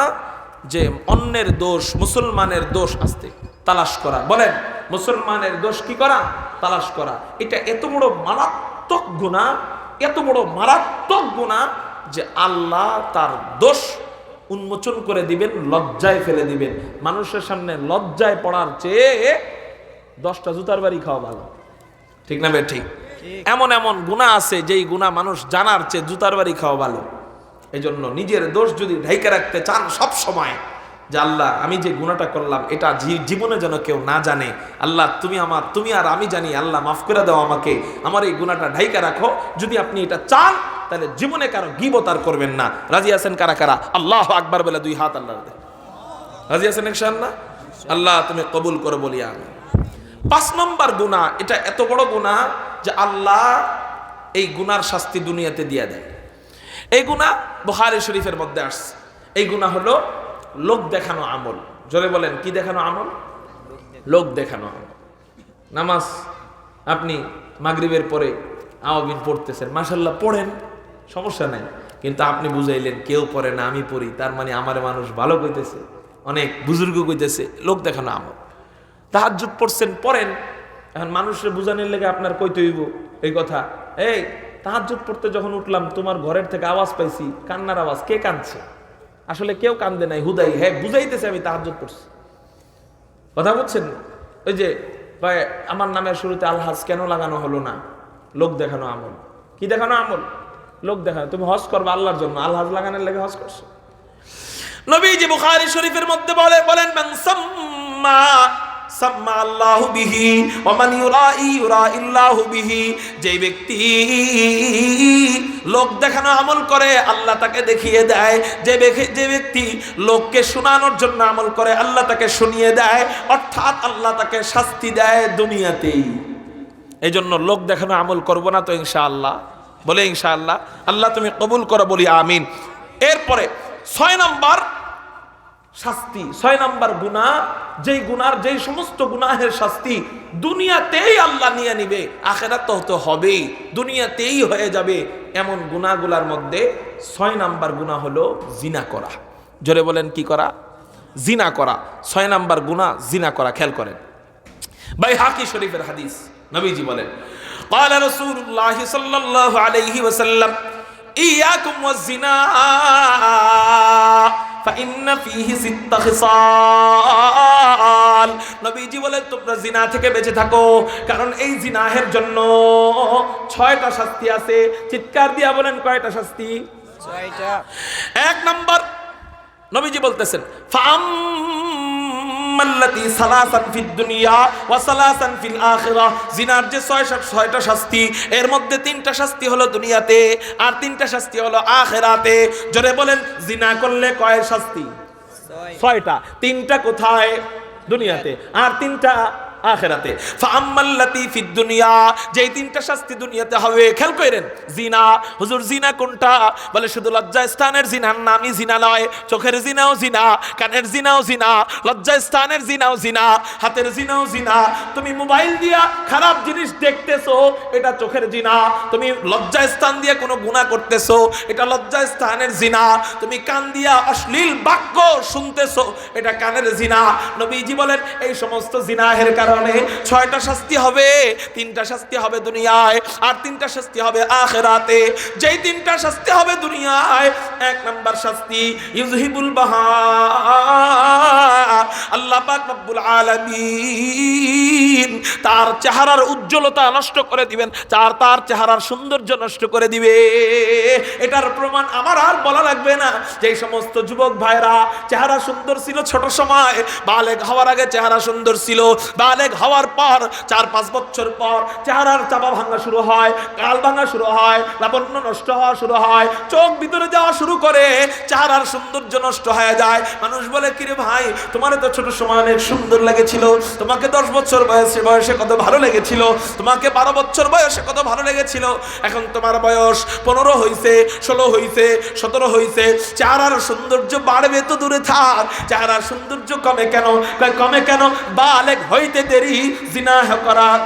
যে অন্যের দোষ, মুসলমানের দোষ আসতে তালাশ করা। বলেন, মুসলমানের দোষ কি করা? তালাশ করা। এটা এত বড় মারাত্মক গুনাহ, এত বড় মারাত্মক গুনাহ যে আল্লাহ তার দোষ উন্মোচন করে দিবেন, লজ্জায় ফেলে দিবেন। মানুষের সামনে লজ্জায় পড়ার চেয়ে 10টা জুতার বাড়ি খাওয়া ভালো। ঠিক না বে? ঠিক। এমন এমন গুনাহ আছে যেই গুনাহ মানুষ জানার চেয়ে জুতার বাড়ি খাওয়া ভালো। এই জন্য নিজের দোষ যদি ঢাইকা রাখতে চান সব সময়, যে আল্লাহ আমি যে গুনাহটা করলাম এটা জীবনে যেন কেউ না জানে, আল্লাহ তুমি আর আমি জানি, আল্লাহ মাফ করে দাও আমাকে, আমার এই গুনাহটা ঢাইকা রাখো। যদি আপনি এটা চান তাহলে জীবনে কারো গীবত আর করবেন না। রাজি আছেন কারা কারা? আল্লাহু আকবার বলে 2 হাত আল্লাহর দিকে। রাজি আছেন ইনশাআল্লাহ? আল্লাহ তুমি কবুল করো বলি আমিন। 5 নম্বর গুনাহ, এটা এত বড় গুনাহ যে আল্লাহ এই গুনার শাস্তি দুনিয়াতে দিয়ে দেয়। এই গুনাহ বুখারী শরীফের মধ্যে আসছে। এই গুনাহ হলো লোক দেখানো আমল। জোরে বলেন, কি দেখানো আমল? লোক দেখানো আমল। নামাজ আপনি মাগরিবের পরে আওয়াবিন পড়তেছেন, মাশাআল্লাহ পড়েন, সমস্যা নাই, কিন্তু আপনি বুঝাইলেন কেউ পড়ে না আমি পড়ি, তার মানে আমার মানুষ ভালো কইতেছে, অনেক বুজুর্গ কইতেছে, লোক দেখানো আমল। তাহাজ্জুদ পড়ছেন, পড়েন, এখন মানুষের বুঝানোর লেগে আপনার কইতে হইব এই কথা, এই তাহাজ্জুদ পড়তে যখন উঠলাম তোমার ঘরের থেকে আওয়াজ পাইছি, কান্নার আওয়াজ, কে কাঁদছে? আসলে কেউ কান্দে নাই, হুদাই হ্যাঁ বুঝাইতেছে আমি তাহাজ্জুদ পড়ছি। কথা বুঝছেন? ওই যে ভাই আমার নামের শুরুতে আলহাজ কেন লাগানো হলো না? লোক দেখানো আমল। কি দেখানো আমল? লোক দেখানো। তুমি হজ করবে আল্লাহর জন্য, আলহাজ লাগানোর লেগে হজ করছো। নবীজি বুখারী শরীফের মধ্যে বলেন মান সাম্মা আল্লাহু বিহি ওয়া মান ইউরাইল্লাহু বিহি, যে ব্যক্তি লোক দেখানো আমল করে আল্লাহ তাকে দেখিয়ে দেয়, যে ব্যক্তি লোককে শোনানোর জন্য আমল করে আল্লাহ তাকে শুনিয়ে দেয়, অর্থাৎ আল্লাহ তাকে শাস্তি দেয় দুনিয়াতেই। এই জন্য লোক দেখানো আমল করব না তো ইনশাআল্লাহ? বলে ইনশাআল্লাহ। আল্লাহ তুমি কবুল করো বলি আমিন। এরপরে 6 নম্বর শাস্তি, 6 নম্বর গুনাহ, যেই গুনার, যেই সমস্ত গুনাহের শাস্তি দুনিয়াতেই আল্লাহ নিয়ে নিবে, আখিরাত তো হবেই, দুনিয়াতেই হয়ে যাবে, এমন গুনাহগুলোর মধ্যে 6 নম্বর গুনাহ হলো জিনা করা। জোরে বলেন, কি করা? জিনা করা। 6 নম্বর গুনাহ জিনা করা। খেয়াল করেন, বাইহাকি শরীফের হাদিস, নবীজি বলেন قال رسول الله صلى الله عليه وسلم إياكم والزنا ফাইন্না ফীহি সিত্তা খিসাল। নবীজি বলেন তোমরা জিনা থেকে বেঁচে থাকো, কারণ এই জিনাহের জন্য 6টা শাস্তি আছে। চিৎকার দিয়া বলেন কয়টা শাস্তি? 6টা। 1 নাম্বার নবীজি বলতেছেন ফাআম্মাল্লাতী সালাসান ফিদ দুনিয়া ওয়া সালাসান ফিল আখিরাহ। জিনার যে 6টা শাস্তি, এর মধ্যে 3টা শাস্তি হলো দুনিয়াতে আর 3টা শাস্তি হলো আখিরাতে। জোরে বলেন জিনা করলে কয় শাস্তি? 6টা। 3টা কোথায়? দুনিয়াতে, আর 3টা আখিরাতে। ফাআম্মাল্লাতী ফিদ দুনিয়া, যেই 3টা শাস্তি দুনিয়াতে হবে, খেয়াল করেন। জিনা, হুজুর জিনা কোনটা? বলে শুধু লজ্জা স্থানের জিনার নামই জিনা নয়, চোখের জিনাও জিনা, কানের জিনাও জিনা, লজ্জা স্থানের জিনাও জিনা, হাতের জিনাও জিনা। তুমি মোবাইল দিয়া খারাপ জিনিস দেখতেছো, এটা চোখের জিনা। তুমি লজ্জা স্থান দিয়ে কোনো গুনাহ করতেছো, এটা লজ্জা স্থানের জিনা। তুমি কান দিয়া অশ্লীল বাক্য শুনতেছো, এটা কানের জিনা। নবীজি বলেন এই সমস্ত জিনাহের কারণে 6টা শাস্তি হবে। 3টা শাস্তি হবে দুনিয়ায় আর 3টা শাস্তি হবে আখিরাতে। যেই 3টা শাস্তি হবে দুনিয়ায়, 1 নাম্বার শাস্তি ইউযহিবুল বাহা, আল্লাহ পাক রব্বুল আলামিন তার চেহারার উজ্জ্বলতা নষ্ট করে দিবেন, তার চেহারার সৌন্দর্য নষ্ট করে দিবে। এটার প্রমাণ আমার আর বলা লাগবে না। যেই সমস্ত যুবক ভাইরা চেহারা সুন্দর ছিল ছোট সময়, বালেগ হওয়ার আগে চেহারা সুন্দর ছিল, বালেগ হওয়ার পর 4-5 বছর পর চেহারার চাপা ভাঙা শুরু হয়, গাল ভাঙা শুরু হয়, লাবণ্য নষ্ট হওয়া শুরু হয়, চোখ ভিতরে যাওয়া শুরু করে, চেহারার সৌন্দর্য নষ্ট হয়ে যায়। মানুষ বলে কিরে ভাই তোমার তো ছোট সময় অনেক সুন্দর লেগেছিল, তোমাকে 10 বছর বয়সে কত ভালো লেগেছিল, তোমাকে 12 বছর বয়সে কত ভালো লেগেছিল, এখন তোমার বয়স 15 হইছে, 16 হইছে, 17 হইছে, চেহারার সৌন্দর্য বাড়বে তো দূরে থাক, চেহারার সৌন্দর্য কমে কেন? কমে কেন? বালেগ হইতে দেরি, জিনা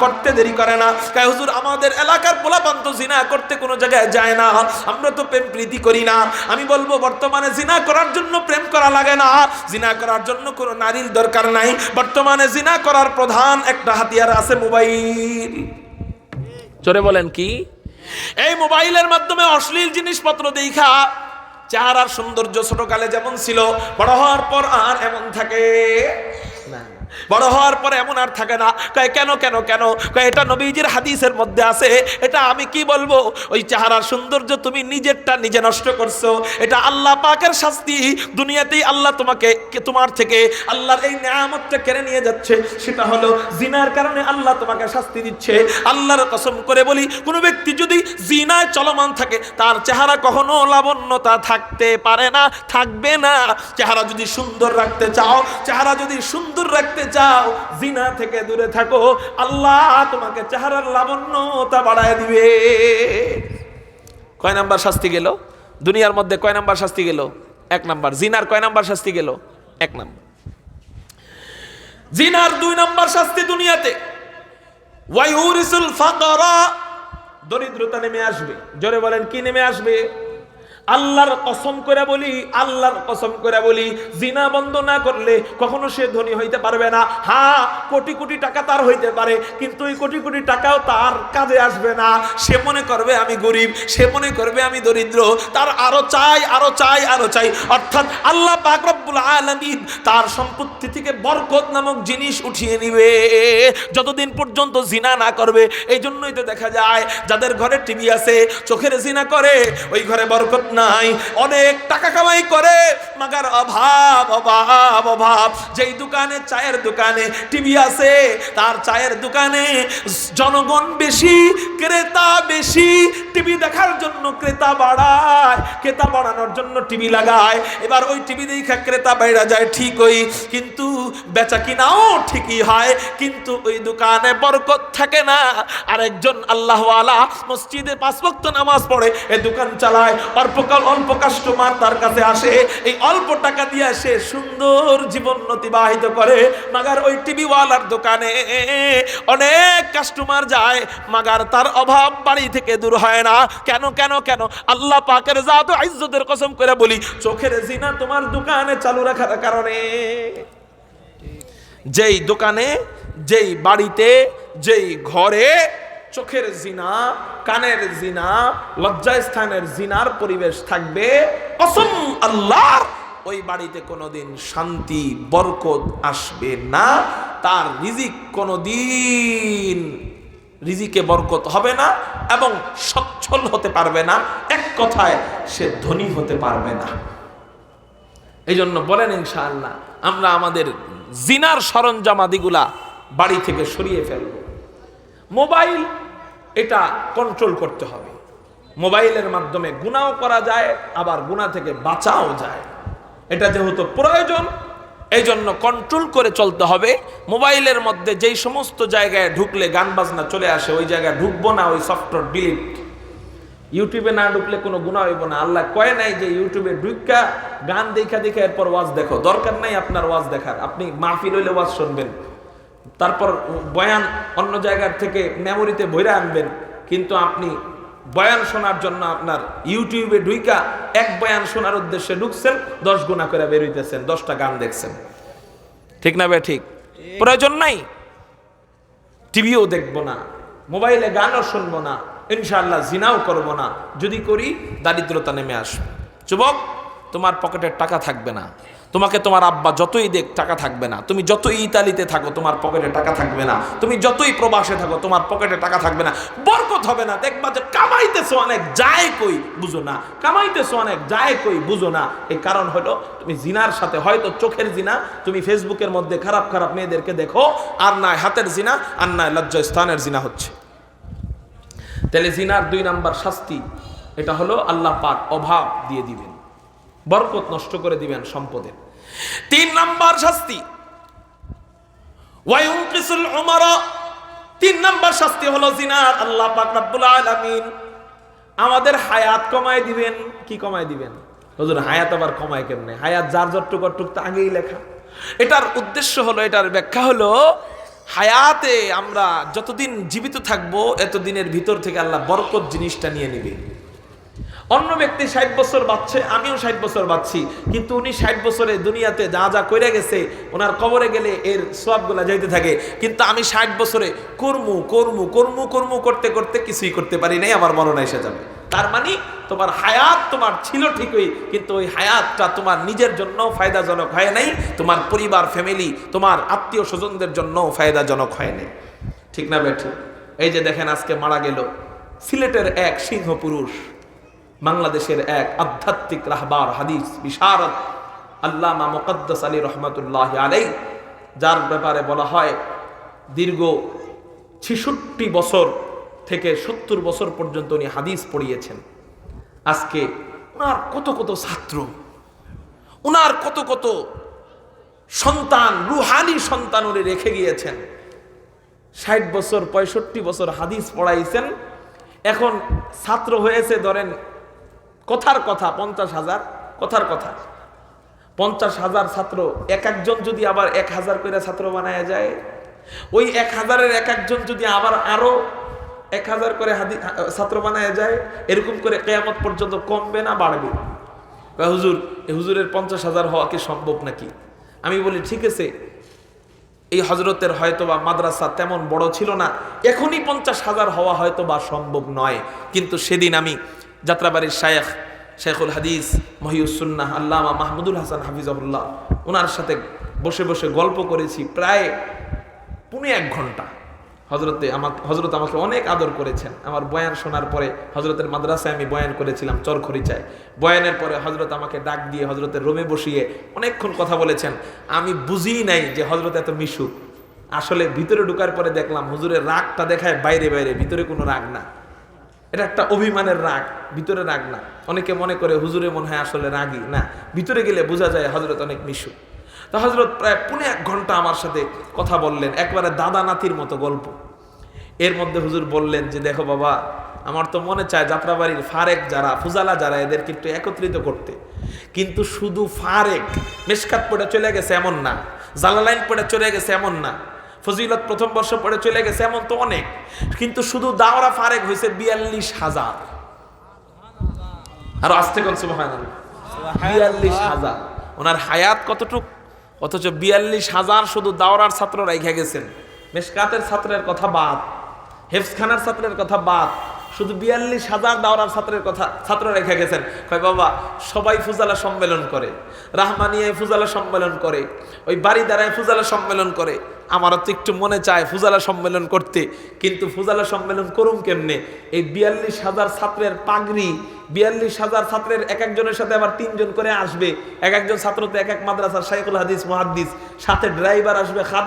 করতে দেরি করে না। কয় হুজুর আমাদের এলাকার পোলাপান তো জিনা করতে কোনো জায়গায় যায় না, আমরা তো প্রেম প্রীতি করি না। আমি বলবো বর্তমানে জিনা করার জন্য প্রেম করা লাগে না, জিনা করার জন্য কোনো নারীর দরকার নাই। বর্তমানে জিনা করার প্রধান একটা হাতিয়ার আছে, মোবাইল। জোরে বলেন কি? এই মোবাইলের মাধ্যমে অশ্লীল জিনিসপত্র দেখা চেহারার সৌন্দর্য ছোটকালে যেমন ছিল, বড় হওয়ার পর আর এমন থাকে না, বড় হওয়ার পরে এমন আর থাকে না। কয় কেন কেন কেন? কয় এটা নবীজির হাদিসের মধ্যে আছে। এটা আমি কি বলবো? ওই চেহারার সৌন্দর্য তুমি নিজেরটা নিজে নষ্ট করছো, এটা আল্লাহ পাকের শাস্তি। দুনিয়াতেই আল্লাহ তোমার থেকে আল্লাহর এই নিয়ামতটা কেড়ে নিয়ে যাচ্ছে, সেটা হলো জিনার কারণে আল্লাহ তোমাকে শাস্তি দিচ্ছে। আল্লাহর কসম করে বলি, কোনো ব্যক্তি যদি জিনায় চলমান থাকে, তার চেহারা কখনো লাবণ্যতা থাকতে পারে না, থাকবে না। চেহারা যদি সুন্দর রাখতে চাও, চেহারা যদি সুন্দর রাখতে চাও, জিনা থেকে দূরে থাকো, আল্লাহ তোমাকে চেহারার লাবণ্যতা বাড়ায় দিবে। কয় নাম্বার শাস্তি গেল দুনিয়ার মধ্যে? কয় নাম্বার শাস্তি গেল? 1 নাম্বার। জিনার কয় নাম্বার শাস্তি গেল? 1 নাম্বার। জিনার 2 নাম্বার শাস্তি দুনিয়াতে ওয়ায়ুরিসুল ফাকরা, দরিদ্রতা নেমে আসবে। জোরে বলেন কি নেমে আসবে? আল্লাহর কসম করে বলি, আল্লাহর কসম করে বলি, জিনা বন্ধ না করলে কখনো সে ধনী হইতে পারবে না। হ্যাঁ, কোটি কোটি টাকা তার হইতে পারে, কিন্তু এই কোটি কোটি টাকাও তার কাজে আসবে না। সে মনে করবে আমি গরিব, সে মনে করবে আমি দরিদ্র, তার আরো চাই, আরো চাই, আরো চাই। অর্থাৎ আল্লাহ পাক রব্বুল আলামিন তার সম্পত্তি থেকে বরকত নামক জিনিস উঠিয়ে নিবে যতদিন পর্যন্ত জিনা না করবে। এই জন্যই তো দেখা যায় যাদের ঘরে টিভি আছে, চোখের জিনা করে, ওই ঘরে বরকত নাই। অনেক টাকা কামাই করে, মাগার অভাব অভাব অভাব। যেই দোকানে, চায়ের দোকানে টিভি আছে, তার চায়ের দোকানে জনগণ বেশি, ক্রেতা বেশি, টিভি দেখার জন্য ক্রেতা বাড়ায়, ক্রেতা বাড়ানোর জন্য টিভি লাগায়। এবার ওই টিভি দেখা ক্রেতা বাইরা যায় ঠিকই, কিন্তু বেচা কিনাও ঠিকই হয়, কিন্তু ওই দোকানে বরকত থাকে না। আরেকজন আল্লাহওয়ালা মসজিদে 5 ওয়াক্ত নামাজ পড়ে, এই দোকান চালায়, অল্প কাস্টমার তার কাছে আসে, এই অল্প টাকা দিয়ে সে সুন্দর জীবন অতিবাহিত করে। মাগার ওই টিভি ওয়ালার দোকানে অনেক কাস্টমার যায়, মাগার তার অভাব বাড়ি থেকে দূর হয় না। কেন কেন কেন? আল্লাহ পাকের জাত ও ইজ্জতের কসম করে বলি, চোখের জিনা তোমার দোকানে চালু রাখার কারণে। যেই দোকানে, যেই বাড়িতে, যেই ঘরে চোখের জিনা, কানের জিনা, লজ্জাস্থানের জিনার পরিবেশ থাকবে, কসম আল্লাহ, ওই বাড়িতে কোনোদিন শান্তি বরকত আসবে না, তার রিজিক কোনোদিন রিজিকে বরকত হবে না এবং সচ্ছল হতে পারবে না, এক কথায় সে ধনী হতে পারবে না। এই জন্য বলেন ইনশাআল্লাহ আমরা আমাদের জিনার সরঞ্জামাদিগুলা বাড়ি থেকে সরিয়ে ফেলব। মোবাইল এটা কন্ট্রোল করতে হবে। মোবাইলের মাধ্যমে গুনাহও করা যায়, আবার গুনাহ থেকে বাঁচাও যায়। এটা যেহেতু প্রয়োজন, এই জন্য কন্ট্রোল করে চলতে হবে। মোবাইলের মধ্যে যেই সমস্ত জায়গায় ঢুকলে গান বাজনা চলে আসে ওই জায়গায় ঢুকবো না, ওই সফটওয়্যার ডিলিট। ইউটিউবে না ঢুকলে কোনো গুনাহ হইব না। আল্লাহ কয় নাই যে ইউটিউবে ঢুকা গান দেখা দেখা এরপর ওয়াজ দেখো, দরকার নাই আপনার ওয়াজ দেখার। আপনি মাহফিল হইলে ওয়াজ শুনবেন, তারপর বয়ান অন্য জায়গার থেকে মেমোরিতে বইরা আনবেন, কিন্তু আপনি বয়ান শোনার জন্য আপনার ইউটিউবে ঢুইকা এক বয়ান শোনার উদ্দেশ্যে ঢুকছেন, 10 গুনাহ করে বের হইতেছেন, 10টা গান দেখছেন। ঠিক না বে ঠিক? প্রয়োজন নাই। টিভিও দেখবো না, মোবাইলে গানও শুনবো না, ইনশাআল্লাহ জিনাও করব না। যদি করি দারিদ্রতা নেমে আসবে। যুবক, তোমার পকেটে টাকা থাকবে না, তোমাকে তোমার আব্বা যতই দেখ টাকা থাকবে না। তুমি যতই ইতালিতে থাকো তোমার পকেটে টাকা থাকবে না, তুমি যতই প্রবাসে থাকো তোমার পকেটে টাকা থাকবে না, বরকত হবে না। দেখবা যে কামাইতেছো অনেক, যায় কই বুঝো না, কামাইতেছো অনেক, যায় কই বুঝো না। এই কারণ হলো তুমি জিনার সাথে, হয়তো চোখের জিনা, তুমি ফেসবুকের মধ্যে খারাপ খারাপ মেয়েদেরকে দেখো, আর নয় হাতের জিনা, আর নয় লজ্জাস্থানের জিনা হচ্ছে। তাহলে জিনার 2 নাম্বার শাস্তি এটা হলো আল্লাহ পাক অভাব দিয়ে দিবেন, বরকত নষ্ট করে দিবেন সম্পদের। 3 নাম্বার শাস্তি ওয়ায়ুনকিসুল উমরা। 3 নাম্বার শাস্তি হলো জিনার আল্লাহ পাক রব্বুল আলামিন আমাদের হায়াত কমায় দিবেন। কি কমায় দিবেন? হুজুর হায়াত আবার কমায় কেমনে? হায়াত যার যতটুকু তো আগেই লেখা। এটার উদ্দেশ্য হলো, এটার ব্যাখ্যা হলো, হায়াতে আমরা যতদিন জীবিত থাকবো এতদিনের ভিতর থেকে আল্লাহ বরকত জিনিসটা নিয়ে নিবে। অন্য ব্যক্তি 60 বছর বাঁচছে, আমিও 60 বছর বাঁচছি, কিন্তু উনি 60 বছরে দুনিয়াতে যা যা কইরা গেছে ওনার কবরে গেলে এর সওয়াবগুলা যাইতে থাকে, কিন্তু আমি 60 বছরে কর্মু কর্মু কর্মু কর্মু করতে করতে কিছুই করতে পারি নাই, আমার মরণ এসে যাবে। তার মানে তোমার হায়াত তোমার ছিল ঠিকই, কিন্তু ওই হায়াতটা তোমার নিজের জন্য ফায়দাজনক হয় নাই, তোমার পরিবার ফ্যামিলি তোমার আত্মীয় স্বজনদের জন্য ফায়দাজনক হয় নাই। ঠিক না বেঠি? এই যে দেখেন আজকে মারা গেল সিলেটের এক সিংহ পুরুষ, বাংলাদেশের এক আধ্যাত্মিক রাহবার, হাদিস বিশারদ আল্লামা মুকদ্দাস আলী রহমাতুল্লাহ আলাইহি, যার ব্যাপারে বলা হয় দীর্ঘ 66 বছর থেকে 70 বছর পর্যন্ত উনি হাদিস পড়িয়েছেন। আজকে উনার কত কত ছাত্র, উনার কত কত সন্তান, রুহানি সন্তান উনি রেখে গিয়েছেন। 60 বছর 65 বছর হাদিস পড়াইছেন, এখন ছাত্র হয়েছে ধরেন কথার কথা 50,000, কথার কথা 50,000 ছাত্র, এক একজন যদি আবার 1000 করে ছাত্র বানায় যায়, ওই 1000-এর এক একজন যদি আবার আরো 1000 করে ছাত্র বানায় যায়, এরকম করে কিয়ামত পর্যন্ত কমবে না বাড়বে? হুজুর হুজুরের 50,000 হওয়া কি সম্ভব নাকি? আমি বলি ঠিক আছে, এই হজরতের হয়তোবা মাদ্রাসা তেমন বড় ছিল না, এখনই 50,000 হওয়া হয়তোবা সম্ভব নয়, কিন্তু সেদিন আমি যাত্রাবাড়ির শেখুল হাদিস মহিউস সুন্নাহ আল্লামা মাহমুদুল হাসান হাফিজাহুল্লাহ, ওনার সাথে বসে বসে গল্প করেছি প্রায় 1.5 ঘন্টা। হজরত আমাকে অনেক আদর করেছেন। আমার বয়ান শোনার পরে হজরতের মাদ্রাসায় আমি বয়ান করেছিলাম চরখড়িচায়, বয়ানের পরে হজরত আমাকে ডাক দিয়ে হজরতের রুমে বসিয়ে অনেকক্ষণ কথা বলেছেন। আমি বুঝি নাই যে হজরত এত মিশুক। আসলে ভিতরে ঢুকার পরে দেখলাম হুজুরের রাগটা দেখায় বাইরে বাইরে, ভিতরে কোনো রাগ না। এটা একটা অভিমানের রাগ, ভিতরে রাগ না। অনেকে মনে করে হুজুরে মনে হয় আসলে রাগী, না, ভিতরে গেলে বোঝা যায় হজরত অনেক মিশুক। তো হজরত প্রায় 1.5 ঘন্টা আমার সাথে কথা বললেন, একবারে দাদা নাতির মতো গল্প। এর মধ্যে হুজুর বললেন যে দেখো বাবা, আমার তো মনে চায় যাত্রাবাড়ির ফারেক যারা, ফুজালা যারা, এদেরকে একটু একত্রিত করতে, কিন্তু শুধু ফারেক মেশকাত পড়ে চলে গেছে এমন না, জালালাইন পড়ে চলে গেছে এমন না, ফজিলত প্রথম বর্ষ পড়ে চলে গেছে এমন তো অনেক, কিন্তু শুধু দাওরা ফারেক হয়েছে 42,000। আর আসতে কোন সুবহানাল্লাহ, 42,000। ওনার হায়াত কতটুক, অথচ 42,000 শুধু দাওরার ছাত্র রাইখা গেছেন। মেশকাতের ছাত্রের কথা বাদ, হেফজখানার ছাত্রের কথা বাদ, শুধু 42,000 দাওরার ছাত্রের কথা ছাত্র রেখে গেছেন। কয় বাবা সবাই ফুজালা সম্মেলন করে, রাহমানিয়ায় ফুজালা সম্মেলন করে, ওই বাড়িদারায় ফুজালা সম্মেলন করে, আমারও তো একটু মনে চায় ফুজালা সম্মেলন করতে, কিন্তু ফুজালা সম্মেলন করুম কেমনে? এই 42,000 ছাত্রের পাগড়ি, 42,000 ছাত্রের এক একজনের সাথে আবার 3 জন করে আসবে, এক একজন ছাত্র তো এক এক মাদ্রাসার শাইখুল হাদিস মুহাদ্দিস, সাথে ড্রাইভার আসবে, খাদেম